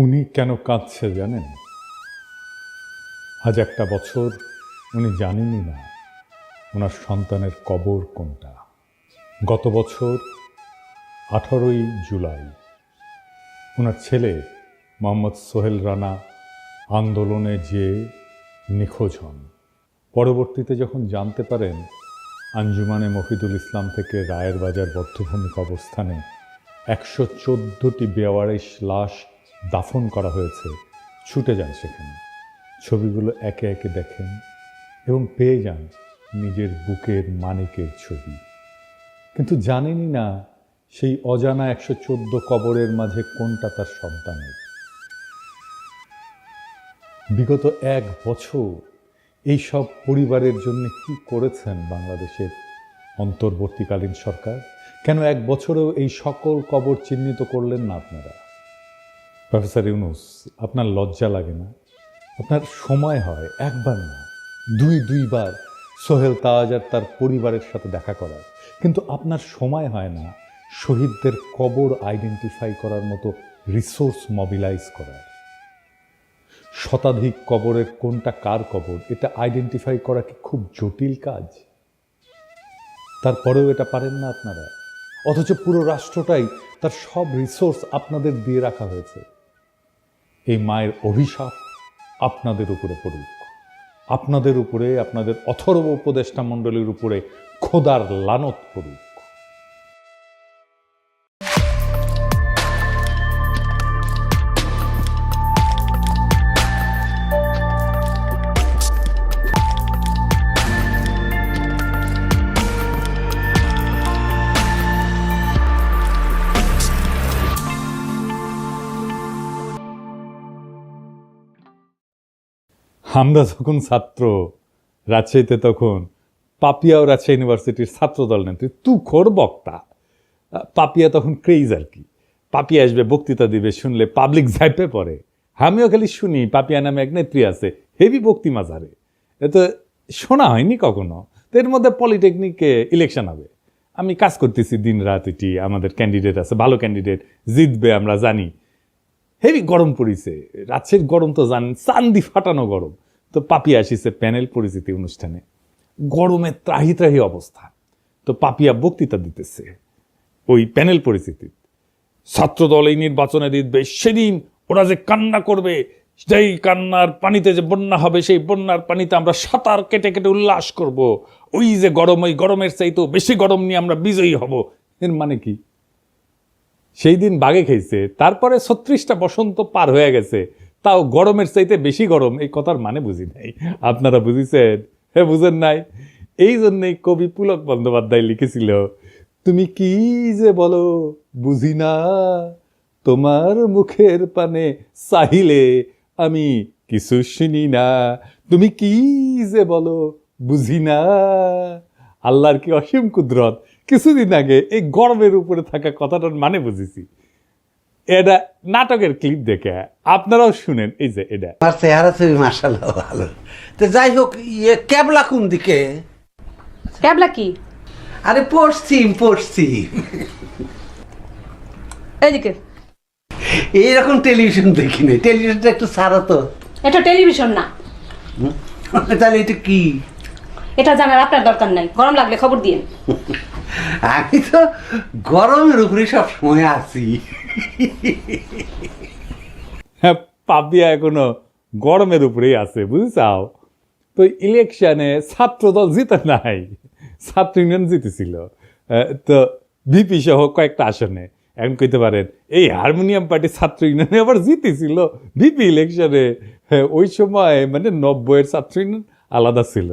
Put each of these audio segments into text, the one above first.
উনি কেন কাঁদছে জানেন? আজ একটা বছর উনি জানেনই না ওনার সন্তানের কবর কোনটা। গত বছর 18ই জুলাই ওনার ছেলে মোহাম্মদ সোহেল রানা আন্দোলনে যে নিখোঁজ হন। পরবর্তীতে যখন জানতে পারেন আঞ্জুমানে মফিদুল ইসলাম থেকে রায়ের বাজার বদ্ধভূমি কবরস্থানে 114টি বেওয়ারিশ লাশ দাফন করা হয়েছে, ছুটে যান সেখানে। ছবিগুলো একে একে দেখেন এবং পেয়ে যান নিজের বুকের মানিকের ছবি। কিন্তু জানেনই না সেই অজানা 114 কবরের মাঝে কোনটা তার সন্তানের। বিগত 1 বছর এই সব পরিবারের জন্য কি করেছেন বাংলাদেশের অন্তর্বর্তীকালীন সরকার? কেন 1 বছরেও এই সকল কবর চিহ্নিত করলেন না আপনারা? প্রফেসর ইউনূস, আপনার লজ্জা লাগে না? আপনার সময় হয় একবার না দুইবার সোহেল তাজ আর তার পরিবারের সাথে দেখা করার, কিন্তু আপনার সময় হয় না শহীদদের কবর আইডেন্টিফাই করার মতো রিসোর্স মোবিলাইজ করার। শতাধিক কবরের কোনটা কার কবর এটা আইডেন্টিফাই করা কি খুব জটিল কাজ? তারপরেও এটা পারেন না আপনারা, অথচ পুরো রাষ্ট্রটাই তার সব রিসোর্স আপনাদের দিয়ে রাখা হয়েছে। এই মায়ের অভিশাপ আপনাদের উপরে পড়ুক, আপনাদের উপরে, আপনাদের অথর্ব উপদেষ্টা মণ্ডলীর উপরে খোদার লানত পড়ুক। আমরা যখন ছাত্র রাজশাহীতে, তখন পাপিয়া ও রাজশাহী ইউনিভার্সিটির ছাত্রদল নেন তুখোর বক্তা। পাপিয়া তখন ক্রেজ আর কি, পাপিয়া আসবে বক্তৃতা দিবে, শুনলে পাবলিক ঝাইপে পড়ে। আমিও খালি শুনি পাপিয়া নামে এক নেত্রী আছে, হেভি বক্তি মাঝারে, এ তো শোনা হয়নি কখনো। তো এর মধ্যে পলিটেকনিকে ইলেকশন হবে, আমি কাজ করতেছি দিন রাত, এটি আমাদের ক্যান্ডিডেট আছে, ভালো ক্যান্ডিডেট জিতবে আমরা জানি। হেভি গরম পড়িছে, রাজশাহীর গরম তো জানেন, চান্দি ফাটানো গরম। তো পাপিয়া আসিছে প্যানেল পরিচিতি অনুষ্ঠানে, গরমে ত্রাহি ত্রাহি অবস্থা। তো পাপিয়া বক্তৃতা দিতেছে ওই প্যানেল পরিচিতি, ছাত্রদল এই নির্বাচনে জিতবে, সেদিন ওরা যে কান্না করবে, সেই কান্নার পানিতে যে বন্যা হবে, সেই বন্যার পানিতে আমরা সাঁতার কেটে কেটে উল্লাস করব। ওই যে গরম, ওই গরমের চাইতেও বেশি গরম নিয়ে আমরা বিজয়ী হব। এর মানে কি? সেই দিন বাগে খেয়েছে, তারপরে 36টা বসন্ত পার হয়ে গেছে, তাও গরমের চাইতে বেশি গরম, এই কথার মানে বুঝি নাই। আপনারা বুঝিছেন? হ্যাঁ, বুঝেন নাই? এই জন্যই কবি পুলক বন্দ্যোপাধ্যায় লিখেছিল, তুমি কি যে বলো বুঝি না, তোমার মুখের পানে চাহিলে আমি কিছু শুনি না। তুমি কি যে বলো বুঝি না। আল্লাহর কি অসীম কুদরত। কিছুদিন আগে এই গরমের উপরে থাকা কথাটার মানে বুঝেছি। এটা নাটকের ক্লিপ দেখে আপনারাও শুনেন। এই যে এটা আমার চেহারা ছবি মাশাআল্লাহ ভালো। তো যাই হোক, ক্যাবলা কোন দিকে? ক্যাবলা কি? আরে পশ্চিম। এইদিকে। এইরকম টেলিভিশন দেখি নাই, টেলিভিশনটা একটু ছাড়ো তো। এটা টেলিভিশন না। তাহলে এটা কি? এটা জানার আপনার দরকার নাই, গরম লাগলে খবর দিয়েন। আমি তো গরমের উপরে সব সময় আছি। হ্যাঁ, পাপিয়া এখনো গরমের উপরেই আছে, বুঝছাও? তো ইলেকশনে ছাত্রদল জিতে নাই, ছাত্র ইউনিয়ন জিতেছিল। তো ভিপি সহ কয়েকটা আসনে। এখন কইতে পারেন এই হারমোনিয়াম পার্টি ছাত্র ইউনিয়নে আবার জিতেছিল ভিপি ইলেকশনে। ওই সময় মানে 90-এর ছাত্র ইউনিয়ন আলাদা ছিল।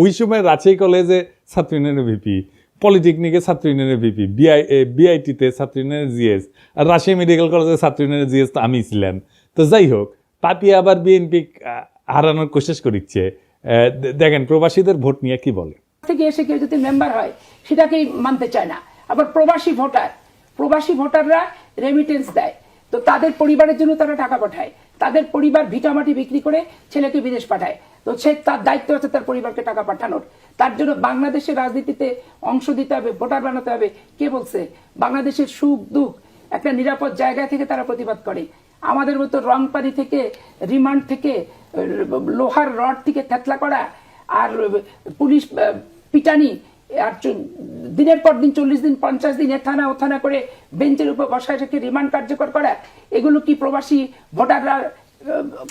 ওই সময় রাজশাহী কলেজে ছাত্র ইউনিয়নের ভিপি, পলিটেকনিকে ছাত্র ইউনিয়নের ভিপি, বিআইটিতে ছাত্র ইউনিয়নের জিএস, আর রাজশাহী মেডিকেল কলেজের ছাত্র ইউনিয়নের জিএস তো আমি ছিলাম। তো যাই হোক, পাপিয়া আবার বিএনপি হারানোর কোশিশ করিচ্ছে। দেখেন প্রবাসীদের ভোট নিয়ে কি বলে। থেকে এসে কেউ যদি মেম্বার হয় সেটাকেই মানতে চায় না। আবার প্রবাসী ভোটাররা রেমিটেন্স দেয়, তো তাদের পরিবারের জন্য তারা টাকা পাঠায়, তাদের পরিবার ভিটামাটি বিক্রি করে ছেলেকে বিদেশ পাঠায়। তো সে তার দায়িত্ব আছে তার পরিবারকে টাকা পাঠানোর। তার জন্য বাংলাদেশের রাজনীতিতে অংশ দিতে হবে, ভোটার বানাতে হবে। কে বলছে? বাংলাদেশের সুখ দুঃখ একটা নিরাপদ জায়গা থেকে তারা প্রতিবাদ করে। আমাদের মতো রং পানি থেকে, রিমান্ড থেকে, লোহার রড থেকে থেতলা করা, আর পুলিশ পিটানি, আর দিনের পর দিন 40 দিন 50 দিন থানা ও থানা করে বেঞ্চের উপর বসায় রেখে রিমান্ড কার্যকর করা, এগুলো কি প্রবাসী ভোটাররা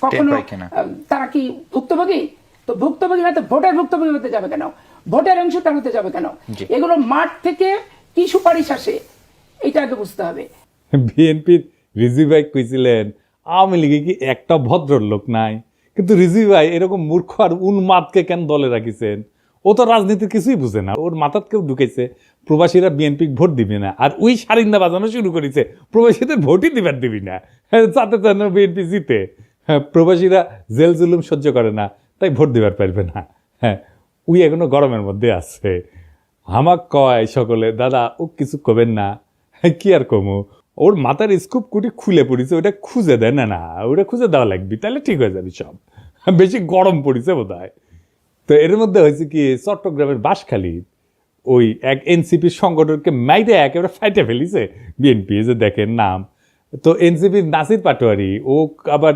কখনো তারা কি ভুক্তভোগী? তো ভুক্তভোগী না তো ভোটের ভুক্তভোগী হতে যাবে কেন? ভোটের অংশীদার হতে যাবে কেন? এগুলো মাঠ থেকে কি সুপারিশ আসে এটা আগে বুঝতে হবে। বিএনপির রিজভি ভাই কইছিলেন আওয়ামী লীগে কি একটা ভদ্রলোক নাই, কিন্তু রিজভি ভাই এরকম মূর্খ আর উন্মাদকে কেন দলে রাখিছেন? ও তো রাজনীতির কিছুই বুঝে না। ওর মাথাত কেউ ঢুকেছে প্রবাসীরা বিএনপি ভোট দিবে না, আর ওই সারিন্দা বাজানো শুরু করেছে প্রবাসীদের ভোটই দিবার দিবি না, যাতে যেন বিএনপি জিতে। হ্যাঁ, প্রবাসীরা জেল জুলুম সহ্য করে না, তাই ভোট দিবার পারবে না। হ্যাঁ, ওই এখনো গরমের মধ্যে আছে। আমাক কয় সকলে, দাদা ও কিছু কবেন না। কি আর কমু, ওর মাথার স্কুপ কুটি খুলে পড়েছে, ওটা খুঁজে দেয় না, না ওটা খুঁজে দেওয়া লাগবে, তাহলে ঠিক হয়ে যাবে সব। বেশি গরম পড়েছে বোধ হয়। তো এর মধ্যে হয়েছে কি, চট্টগ্রামের বাঁশখালী ওই এক এনসিপির সংগঠনকে মাইরে একেবারে ফাইটে ফেলিছে বিএনপি, যে দেখেন নাম। তো এনসিপির নাসির পাটোয়ারি ও আবার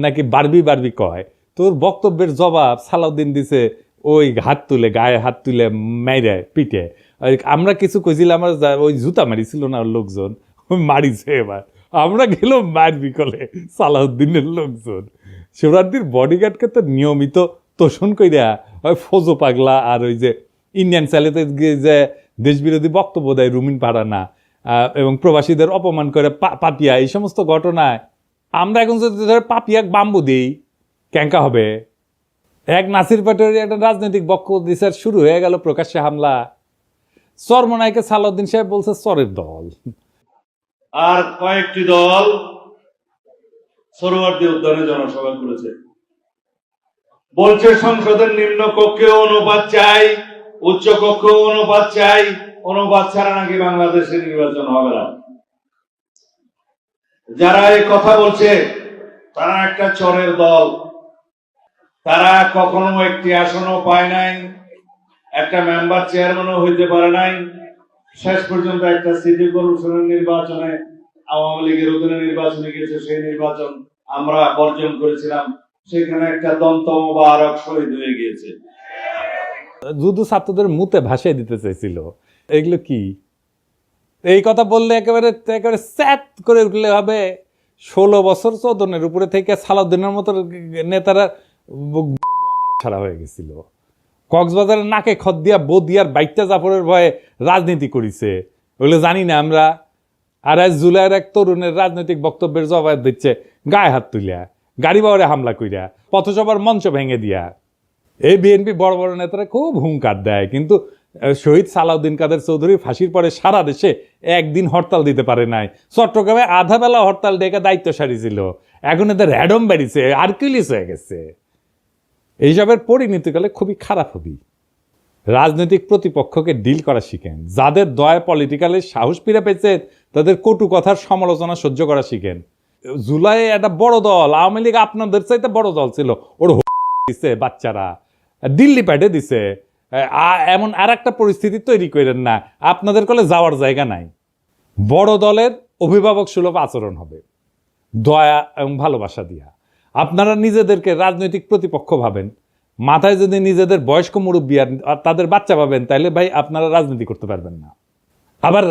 নাকি বারবি বারবি কয়, তোর বক্তব্যের জবাব সালাউদ্দিন দিছে ওই হাত তুলে, গায়ে হাত তুলে মাইরে পিঠে। আমরা কিছু কইছিলাম, আমার ওই জুতা মারিছিল না ওর লোকজন, মারিছে। এবার আমরা গেল মারবি কলে সালাউদ্দিনের লোকজন। শিবরাত্রির বডিগার্ডকে তো নিয়মিত তোষণ কইরা ওই ফজো পাগলা আর ওই যে ইন্ডিয়ান চ্যানেলে যে দেশবিরোধী বক্তব্য দেয় রুমিন পাড়ানা এবং প্রবাসীদের অপমান করে পাপিয়া, এই সমস্ত ঘটনায় আমরা এখন যদি ধরে পাপিয়াক বাম্বু দিই ক্যাঙ্কা হবে। এক নাসির পাটোয়ারি একটা রাজনৈতিক বক্তব্য দিছে, শুরু হয়ে গেল প্রকাশ্যে হামলা। চরমনাইকে সালাউদ্দিন সাহেব বলছে চরের দল, আর কয়েকটি দল সরোয়ার্দী উদ্যানে জনসভা করেছে, বলছে সংসদের নিম্ন কক্ষে অনুপাত চাই, উচ্চ কক্ষে অনুপাত চাই, অনুপাত ছাড়া নাকি বাংলাদেশে নির্বাচন হবে না। যারা এই কথা বলছে তারা একটা চরের দল। তারা কখনো একটি আসনও পায় নাই, একটা মেম্বার চেয়ারম্যানও হইতে পারে নাই। শেষ পর্যন্ত একটা সিটি কর্পোরেশনের নির্বাচনে আওয়ামী লীগের অধীনে নির্বাচনে গেছে, সেই নির্বাচন আমরা বর্জন করেছিলাম, সেখানে একটা দন্তম বা আরক শহীদ হয়ে গিয়েছে। যুদ্ধ ছাত্রদের মুতে ভাসিয়ে দিতে চাইছিল। এগুলো কি? এই কথা বললে একেবারে একেবারে স্যাট করে উঠলে হবে। 16 বছর চৌদনের উপরে থেকে সালাউদ্দিনের মতো নেতারা ছাড়া হয়ে গেছিল। কক্সবাজারের নাকে খদ দিয়া বদিয়ার বাইটটা জাফরের ভয়ে রাজনীতি করিছে, ওগুলো জানি না আমরা। আর আজ জুলাইয়ের এক তরুণের রাজনৈতিক বক্তব্যের জবাব দিচ্ছে গায়ে হাত তুলিয়া, গাড়ি বাওয়ারে হামলা কইরা, পথসভার মঞ্চ ভেঙে দিয়া। এই বিএনপি বড় বড় নেতারা খুব হুঙ্কার দেয়, কিন্তু শহীদ সালাউদ্দিন কাদের চৌধুরী ফাঁসির পরে সারা দেশে একদিন হরতাল দিতে পারে নাই। চট্টগ্রামে আধা বেলা হরতাল ডেকে দায়িত্ব সারিছিল, এখন এদের র্যাডম বেড়েছে, আর্কিউলিস হয়ে গেছে। এইসবের পরিণতিকালে খুবই খারাপ হবি। রাজনৈতিক প্রতিপক্ষকে ডিল করা শিখেন, যাদের দয়া পলিটিক্যালে সাহস ফিরে পেয়েছেন তাদের কটু কথার সমালোচনা সহ্য করা শিখেন। জুলাই একটা বড় দল, আওয়ামী লীগ আপনাদের চাইতে বড় দল ছিল, ওর দিছে বাচ্চারা, দিল্লি পাঠে দিছে। এমন আর একটা পরিস্থিতি তৈরি করেন না আপনাদের কলে যাওয়ার জায়গা নাই। বড় দলের অভিভাবক সুলভ আচরণ হবে, দয়া এবং ভালোবাসা দিয়া। আপনারা নিজেদেরকে রাজনৈতিক প্রতিপক্ষ ভাবেন, মাথায় যদি নিজেদের বয়স্ক মুরব্বী আর তাদের বাচ্চা পাবেন, তাহলে ভাই আপনারা রাজনীতি করতে পারবেন না। আবার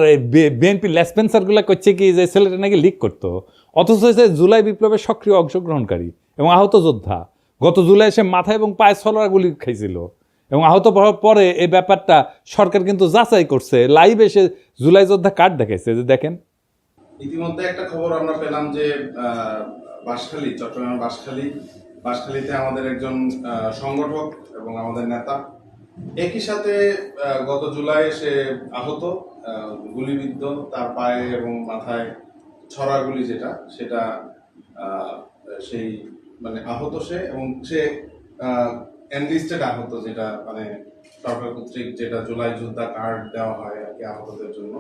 বিএনপি লেসপেন্সার গুলা করছে কি যে ছেলেটা নাকি লিক করতো, অথচ হয়েছে জুলাই বিপ্লবের সক্রিয় অংশগ্রহণকারী এবং আহত যোদ্ধা। গত জুলাই সে মাথা এবং পায়ে ছলরা গুলি খাইছিল এবং আহত হওয়ার পরে এই ব্যাপারটা সরকার কিন্তু যাচাই করছে, লাইভ এসে জুলাই যোদ্ধা কার্ড দেখাইছে, যে দেখেন। ইতিমধ্যে একটা খবর আমরা পেলাম যে বাঁশখালী, চট্টগ্রামের বাঁশখালীতে আমাদের একজন সংগঠক এবং আমাদের নেতা একই সাথে গত জুলাই সে আহত, গুলিবিদ্ধ, তার পায়ে এবং মাথায় ছড়া গুলি সেটা সেই মানে আহত সে, এবং সে এনলিস্টেড আহত, যেটা মানে সরকার কর্তৃক যেটা জুলাই যোদ্ধা কার্ড দেওয়া হয় আর কি আহতদের জন্য।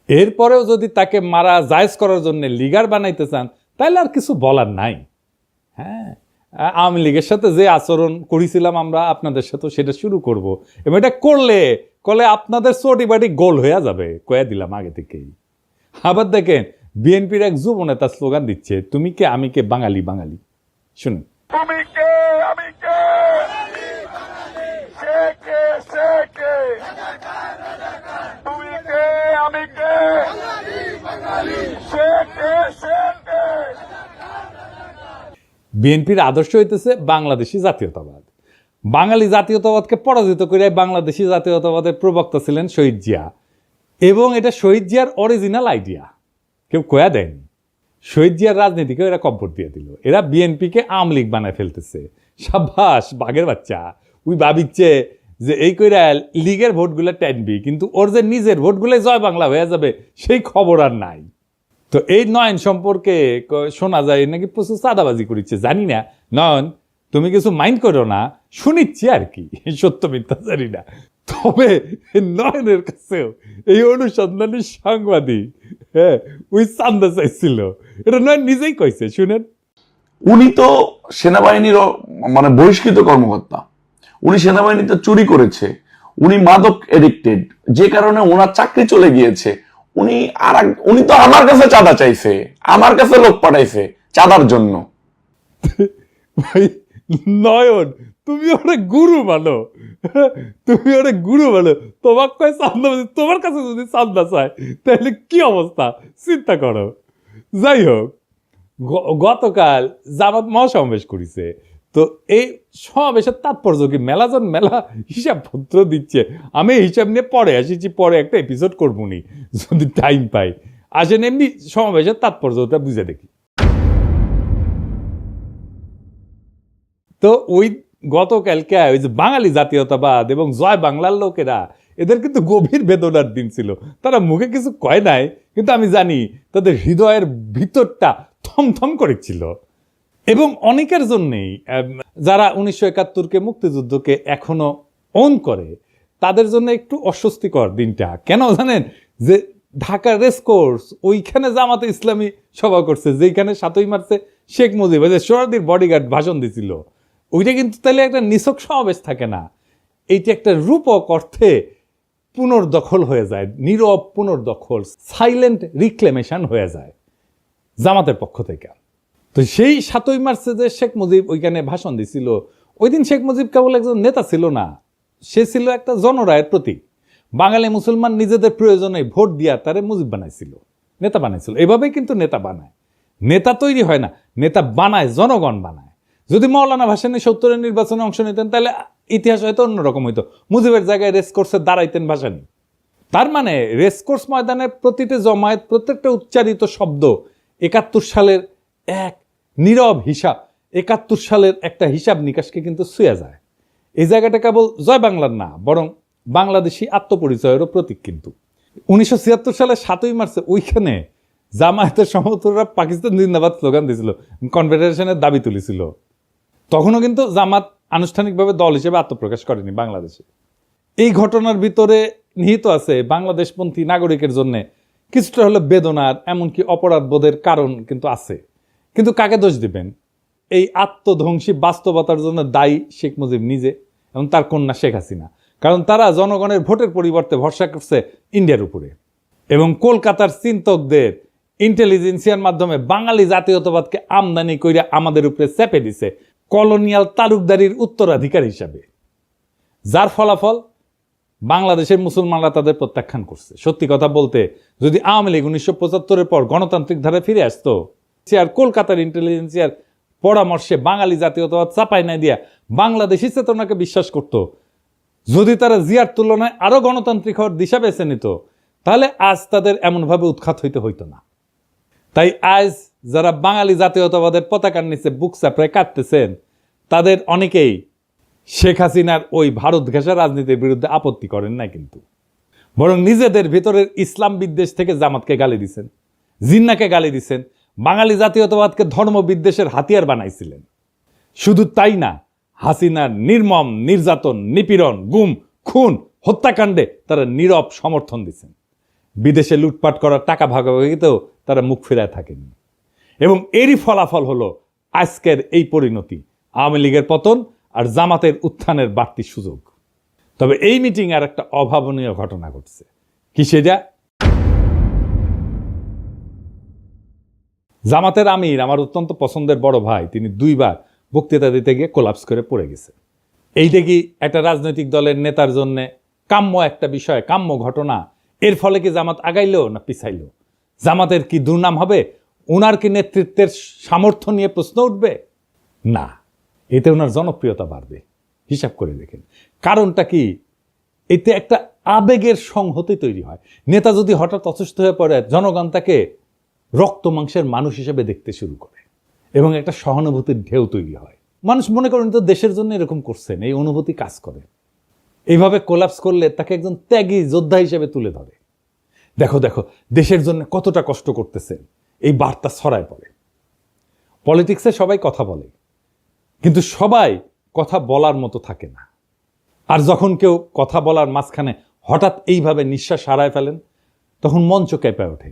এরপরেও যদি তাকে মারা জায়েজ করার জন্য লিগার বানাইতে চান, তাহলে আর কিছু বলার নাই। হ্যাঁ, আওয়ামী লীগের সাথে যে আচরণ করেছিলাম আমরা আপনাদের সাথে সেটা শুরু করব, এবং এটা করলে আপনাদের চটি বাটি গোল হয়ে যাবে, কয়ে দিলাম আগে থেকেই। আবার দেখেন বিএনপির এক যুব নেতা স্লোগান দিচ্ছে, তুমি কে আমি কে বাঙালি বাঙালি। শুনুন। তুমি কে আমি কে, সে কে সে কে, তুমি কে আমি কে, সে কে সে কে। বিএনপির আদর্শ হইতেছে বাংলাদেশি জাতীয়তাবাদ। বাঙালি জাতীয়তাবাদকে পরাজিত করে বাংলাদেশি জাতীয়তাবাদের প্রবক্তা ছিলেন শহীদ জিয়া, এবং এটা শহীদ জিয়ার অরিজিনাল আইডিয়া, কেউ কয়া দেয়নি। শহীদ জিয়ার রাজনীতিকে এরা কব্বর দিয়ে দিল, এরা বিএনপিকে আওয়ামী লীগ বানায় ফেলতেছে। সাব্বাস বাঘের বাচ্চা, ওই ভাবিচ্ছে যে এই কইরা লীগের ভোটগুলো টানবি, কিন্তু ওর যে নিজের ভোটগুলো জয় বাংলা হয়ে যাবে সেই খবর আর নাই। তো এই নয়ন সম্পর্কে শোনা যায় নাকি প্রচুর চাঁদাবাজি করেছে, জানি না। নয়ন তুমি কিছু মাইন্ড করো না, শুনিচ্ছি আর কি, সত্য মিথ্যা জানি না। তবে নয়নের কাছেও এই অনুসন্ধানী সাংবাদিক ওই চান্দা চাইছিল, এটা নয়ন নিজেই কইছে, শুনেন। উনি তো সেনাবাহিনীর মানে বহিষ্কৃত কর্মকর্তা, উনি সেনাবাহিনীতে চুরি করেছে, উনি মাদক এডিক্টেড, যে কারণে ওনার চাকরি চলে গিয়েছে। উনি তো আমার কাছে চাঁদা চাইছে, আমার কাছে লোক পাঠাইছে চাঁদার জন্য। ভাই নয়ন তুমি অনেক গুরু মানো, তুমি অনেক গুরু মানো, তোমার কয় চান্দা, তোমার কাছে যদি চান্দা চায় তাহলে কি অবস্থা চিন্তা করো। যাই হোক, গতকাল জামাত মহাসমাবেশ করেছে, তো এই সমাবেশের তাৎপর্য কি, মেলাজন মেলা হিসাবপত্র দিচ্ছে। আমি হিসাব নিয়ে পরে আসিছি, পরে একটা এপিসোড করবো নি যদি টাইম পাই। আসেন এমনি সমাবেশের তাৎপর্যটা বুঝে দেখি। তো ওই গতকালকে ওই যে বাঙালি জাতীয়তাবাদ এবং জয় বাংলার লোকেরা, এদের কিন্তু গভীর বেদনার দিন ছিল। তারা মুখে কিছু কয় নাই, কিন্তু আমি জানি তাদের হৃদয়ের ভিতরটা থমথম করেছিল। এবং অনেকের জন্যেই যারা 1971-কে মুক্তিযুদ্ধকে এখনো অন করে, তাদের জন্য একটু অস্বস্তিকর দিনটা। কেন জানেন? যে ঢাকার রেসকোর্স, ওইখানে জামাতে ইসলামী সভা করছে, যেখানে 7ই মার্চে শেখ মুজিব সোহরাওয়ার্দীর বডিগার্ড ভাষণ দিছিল, ওইটা কিন্তু তাহলে একটা নিছক সমাবেশ থাকে না, এইটা একটা রূপক অর্থে পুনর্দখল হয়ে যায়, নীরব পুনর্দখল, সাইলেন্ট রিক্লেমেশন হয়ে যায় জামাতের পক্ষ থেকে। তো সেই 7ই মার্চে যে শেখ মুজিব ওইখানে ভাষণ দিছিল, ওই দিন শেখ মুজিব কেবল একজন নেতা ছিল না, সে ছিল একটা জনরায়ের প্রতীক। বাঙালি মুসলমান নিজেদের প্রয়োজনে ভোট দিয়া তারে মুজিব বানাইছিল, নেতা বানাইছিল। এভাবেই কিন্তু নেতা বানায়, নেতা তৈরি হয় না, নেতা বানায়, জনগণ বানায়। যদি মৌলানা ভাসানী 70-এর নির্বাচনে অংশ নিতেন তাহলে ইতিহাস হয়তো অন্যরকম হইতো, মুজিবের জায়গায় রেসকোর্সে দাঁড়াইতেন ভাসানী। তার মানে রেসকোর্স ময়দানের প্রতিটি জমায়েত, প্রত্যেকটা উচ্চারিত শব্দ 71 সালের এক নীরব হিসাব, 71 সালের একটা হিসাব নিকাশকে কিন্তু ছুঁয়ে যায়। এই জায়গাটা কেবল জয় বাংলার না, বরং বাংলাদেশি আত্মপরিচয়েরও প্রতীক। কিন্তু 1976 সালে 7ই মার্চে ওইখানে জামায়াতের সমর্থকরা পাকিস্তান জিন্দাবাদ স্লোগান দিয়েছিল, কনফেডারেশনের দাবি তুলেছিল। তখনও কিন্তু জামাত আনুষ্ঠানিকভাবে দল হিসেবে আত্মপ্রকাশ করেনি বাংলাদেশে। এই ঘটনার ভিতরে নিহিত আছে বাংলাদেশপন্থী নাগরিকের জন্য কিছুটা হলো বেদনার, এমনকি অপরাধবোধের কারণ কিন্তু আছে। কিন্তু কাকে দোষ দিবেন? এই আত্মধ্বংসী বাস্তবতার জন্য দায়ী শেখ মুজিব নিজে এবং তার কন্যা শেখ হাসিনা। কারণ তারা জনগণের ভোটের পরিবর্তে ভরসা করছে ইন্ডিয়ার উপরে, এবং কলকাতার চিন্তকদের ইন্টেলিজেন্সিয়ার মাধ্যমে বাঙালি জাতীয়তাবাদকে আমদানি করে আমাদের উপরে চেপে দিছে কলোনিয়াল তালুকদারির উত্তরাধিকার হিসাবে, যার ফলাফল বাংলাদেশের মুসলমানরা তাদের প্রত্যাখ্যান করছে। সত্যি কথা বলতে, যদি আওয়ামী লীগ 1975-এর পর গণতান্ত্রিক ধারায় ফিরে আসতো, আর কলকাতার ইন্টেলিজেন্সিয়ার পরামর্শে বাঙালি জাতীয়তাবাদ চাপাই না দিয়া বাংলাদেশি চেতনাকে বিশ্বাস করত, যদি তারা জিয়ার তুলনায় আরো গণতান্ত্রিক হওয়ার দিশা বেছে নিত, তাহলে আজ তাদের এমনভাবে উৎখাত হইতো না। তাই আজ যারা বাঙালি জাতীয়তাবাদের পতাকার নিচে বুক চাপড়ায় কাটতেছেন, তাদের অনেকেই শেখ হাসিনার ওই ভারত ঘেঁষা রাজনীতির বিরুদ্ধে আপত্তি করেন না, কিন্তু বরং নিজেদের ভিতরের ইসলাম বিদ্বেষ থেকে জামাতকে গালি দিছেন, জিন্নাকে গালি দিছেন, বাঙালি জাতীয়তাবাদকে ধর্ম বিদ্বেষের হাতিয়ার বানাইছিলেন। শুধু তাই না, হাসিনার নির্মম নির্যাতন, নিপীড়ন, গুম, খুন, হত্যাকাণ্ডে তারা নীরব সমর্থন দিচ্ছেন। বিদেশে লুটপাট করার টাকা ভাগাভাগিতেও তারা মুখ ফিরায় থাকেনি। এবং এরই ফলাফল হলো আজকের এই পরিণতি। আওয়ামী লীগের পতন আর জামাতের উত্থানের বাড়তি সুযোগ। তবে এই মিটিং আর একটা অভাবনীয় ঘটনা ঘটছে। কি সেটা? জামাতের আমির, আমার অত্যন্ত পছন্দের বড় ভাই, তিনি 2 বার বক্তৃতা দিতে গিয়ে কোলাপস করে পড়ে গেছে। এইটা কি একটা রাজনৈতিক দলের নেতার জন্য কাম্য একটা বিষয়, কাম্য ঘটনা? এর ফলে কি জামাত আগাইলো না পিছাইলো? জামাতের কি দুর্নাম হবে? ওনার কি নেতৃত্বের সামর্থ্য নিয়ে প্রশ্ন উঠবে? না, এতে ওনার জনপ্রিয়তা বাড়বে। হিসাব করে দেখেন কারণটা কি? এতে একটা আবেগের সংহতি তৈরি হয়। নেতা যদি হঠাৎ অসুস্থ হয়ে পড়ে, জনগণ তাকে রক্ত মাংসের মানুষ হিসেবে দেখতে শুরু করে এবং একটা সহানুভূতির ঢেউ তৈরি হয়। মানুষ মনে করেন তো দেশের জন্য এরকম করছেন, এই অনুভূতি কাজ করে। এইভাবে কোলাপস করলে তাকে একজন ত্যাগী যোদ্ধা হিসেবে তুলে ধরে। দেখো দেখো দেশের জন্য কতটা কষ্ট করতেছেন, এই বার্তা ছড়ায় পড়ে। পলিটিক্সে সবাই কথা বলে, কিন্তু সবাই কথা বলার মতো থাকে না। আর যখন কেউ কথা বলার মাঝখানে হঠাৎ এইভাবে নিঃশ্বাস হারায় ফেলেন, তখন মঞ্চ কেঁপে ওঠে।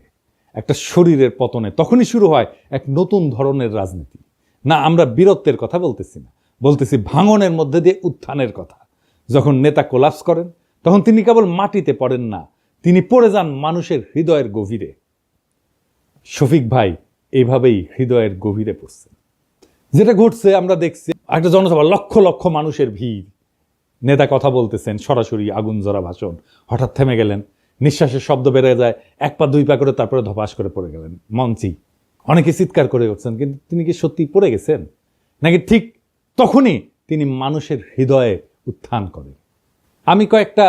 একটা শরীরের পতনে তখনই শুরু হয় এক নতুন ধরনের রাজনীতি। না, আমরা বীরত্বের কথা বলতেছি না, বলতেছি ভাঙনের মধ্যে দিয়ে উত্থানের কথা। যখন নেতা কোলাপস করেন, তখন তিনি কেবল মাটিতে পড়েন না, তিনি পড়ে যান মানুষের হৃদয়ের গভীরে। শফিক ভাই এইভাবেই হৃদয়ের গভীরে পড়ছেন। যেটা ঘটছে আমরা দেখছি, একটা জনসভা, লক্ষ লক্ষ মানুষের ভিড়, নেতা কথা বলতেছেন, সরাসরি আগুন জ্বরা ভাষণ, হঠাৎ থেমে গেলেন, নিঃশ্বাসের শব্দ বেড়ে যায়, 1 পা 2 পা করে, তারপরে ধপাস করে পড়ে গেলেন মঞ্চেই। অনেকে চিৎকার করে উঠছেন, কিন্তু তিনি কি সত্যি পড়ে গেছেন, নাকি ঠিক তখনই তিনি মানুষের হৃদয়ে উত্থান করেন? আমি কয়েকটা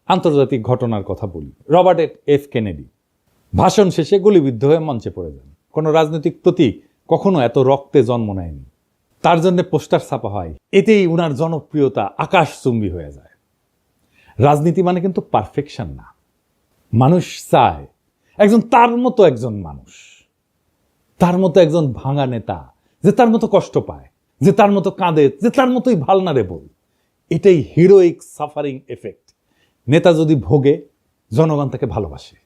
আন্তর্জাতিক ঘটনার কথা বলি। রবার্ট এফ কেনেডি ভাষণ শেষে গুলিবিদ্ধ হয়ে মঞ্চে পড়ে যান। কোনো রাজনৈতিক প্রতীক কখনো এত রক্তে জন্ম নেয়নি। তার জন্য পোস্টার ছাপা হয়, এতেই উনার জনপ্রিয়তা আকাশচুম্বী হয়ে যায়। রাজনীতি মানে কিন্তু পারফেকশন না। মানুষ চায় একজন তার মতো একজন মানুষ, তার মতো একজন ভাঙা নেতা, যে তার মতো কষ্ট পায়, যে তার মতো কাঁদে, যে তার মতোই ভালনারেবল। এটাই হিরোইক সাফারিং এফেক্ট। নেতা যদি ভোগে, জনগণ তাকে ভালোবাসে।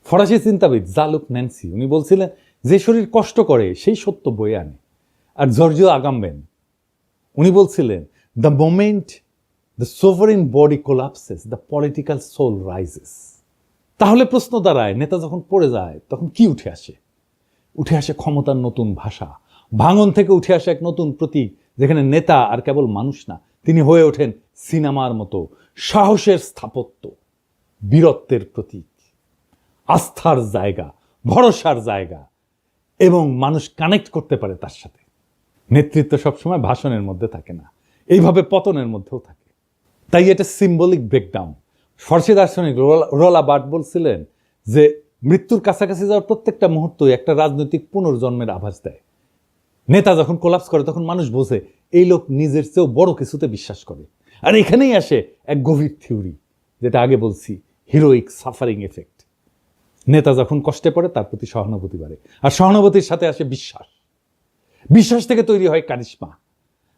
ফরাসি চিন্তাবিদ জালুক ন্যান্সি, উনি বলছিলেন, যে শরীর কষ্ট করে সেই সত্য বয়ে আনে। আর জর্জিও আগাম্বেন, উনি বলছিলেন, the moment the sovereign body collapses, the political soul rises. তাহলে প্রশ্ন দাঁড়ায়, নেতা যখন পড়ে যায় তখন কি উঠে আসে? উঠে আসে ক্ষমতার নতুন ভাষা। ভাঙন থেকে উঠে আসে এক নতুন প্রতীক, যেখানে নেতা আর কেবল মানুষ না, তিনি হয়ে ওঠেন সিনেমার মতো সাহসের স্থাপত্য, বীরত্বের প্রতীক, আস্থার জায়গা, ভরসার জায়গা, এবং মানুষ কানেক্ট করতে পারে তার সাথে। নেতৃত্ব সবসময় ভাষণের মধ্যে থাকে না, এইভাবে পতনের মধ্যেও থাকে। তাই এটা সিম্বলিক ব্রেকডাউন। ফরাসি দার্শনিক রোলা বার্ট বলছিলেন যে মৃত্যুর কাছাকাছি যাওয়ার প্রত্যেকটা মুহূর্তই একটা রাজনৈতিক পুনর্জন্মের আভাস দেয়। নেতা যখন কোলাপস করে, তখন মানুষ বোঝে এই লোক নিজের চেয়েও বড় কিছুতে বিশ্বাস করে। আর এখানেই আসে এক গভীর থিওরি, যেটা আগে বলছি, হিরোইক সাফারিং এফেক্ট। নেতা যখন কষ্টে পড়ে, তার প্রতি সহানুভূতি বাড়ে, আর সহানুভূতির সাথে আসে বিশ্বাস। বিশ্বাস থেকে তৈরি হয় কারিশমা।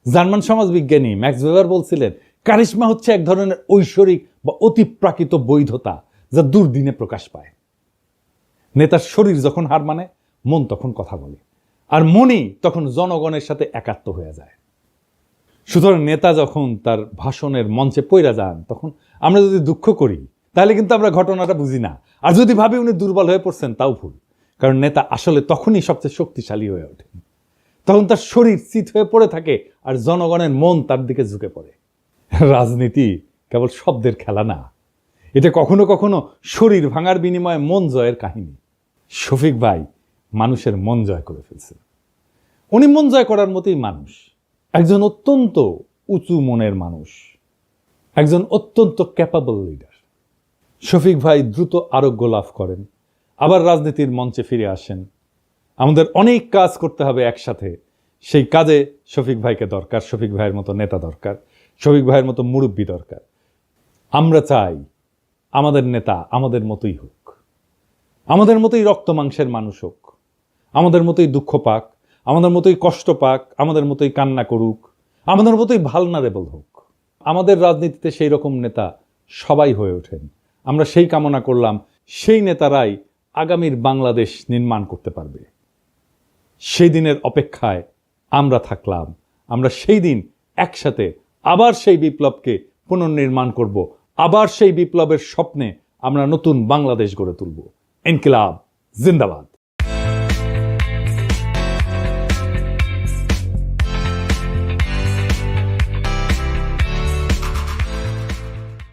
জার্মান সমাজবিজ্ঞানী ম্যাক্স ওয়েবার বলছিলেন, কারিশমা হচ্ছে এক ধরনের ঐশ্বরিক বা অতিপ্রাকৃত বৈধতা, যা দুর্দিনে প্রকাশ পায়। নেতার শরীর যখন হার মানে, মন তখন কথা বলে, আর মনই তখন জনগণের সাথে একাত্ম হয়ে যায়। সুতরাং নেতা যখন তার ভাষণের মঞ্চে পইরা যান, তখন আমরা যদি দুঃখ করি, তাহলে কিন্তু আমরা ঘটনাটা বুঝি না। আর যদি ভাবি উনি দুর্বল হয়ে পড়ছেন, তাও ভুল। কারণ নেতা আসলে তখনই সবচেয়ে শক্তিশালী হয়ে ওঠেন, তখন তার শরীর চিত হয়ে পড়ে থাকে আর জনগণের মন তার দিকে ঝুঁকে পড়ে। রাজনীতি কেবল শব্দের খেলা না, এটা কখনো কখনো শরীর ভাঙার বিনিময়ে মন জয়ের কাহিনী। শফিক ভাই মানুষের মন জয় করে ফেলছেন। উনি মন জয় করার মতোই মানুষ, একজন অত্যন্ত উঁচু মনের মানুষ, একজন অত্যন্ত ক্যাপাবল লিডার। শফিক ভাই দ্রুত আরোগ্য লাভ করেন, আবার রাজনীতির মঞ্চে ফিরে আসেন। আমাদের অনেক কাজ করতে হবে একসাথে, সেই কাজে শফিক ভাইকে দরকার, শফিক ভাইয়ের মতো নেতা দরকার, শফিক ভাইয়ের মতো মুরব্বী দরকার। আমরা চাই আমাদের নেতা আমাদের মতোই হোক, আমাদের মতোই রক্ত মাংসের মানুষ হোক, আমাদের মতোই দুঃখ পাক, আমাদের মতোই কষ্ট পাক, আমাদের মতোই কান্না করুক, আমাদের মতোই ভালনারেবল হোক। আমাদের রাজনীতিতে সেই রকম নেতা সবাই হয়ে ওঠেন। আমরা সেই কামনা করলাম, সেই নেতারাই আগামীর বাংলাদেশ নির্মাণ করতে পারবে। সেই দিনের অপেক্ষায় আমরা থাকলাম। আমরা সেই দিন একসাথে আবার সেই বিপ্লবকে পুনর্নির্মাণ করব, আবার সেই বিপ্লবের স্বপ্নে আমরা নতুন বাংলাদেশ গড়ে তুলব। ইনকিলাব জিন্দাবাদ।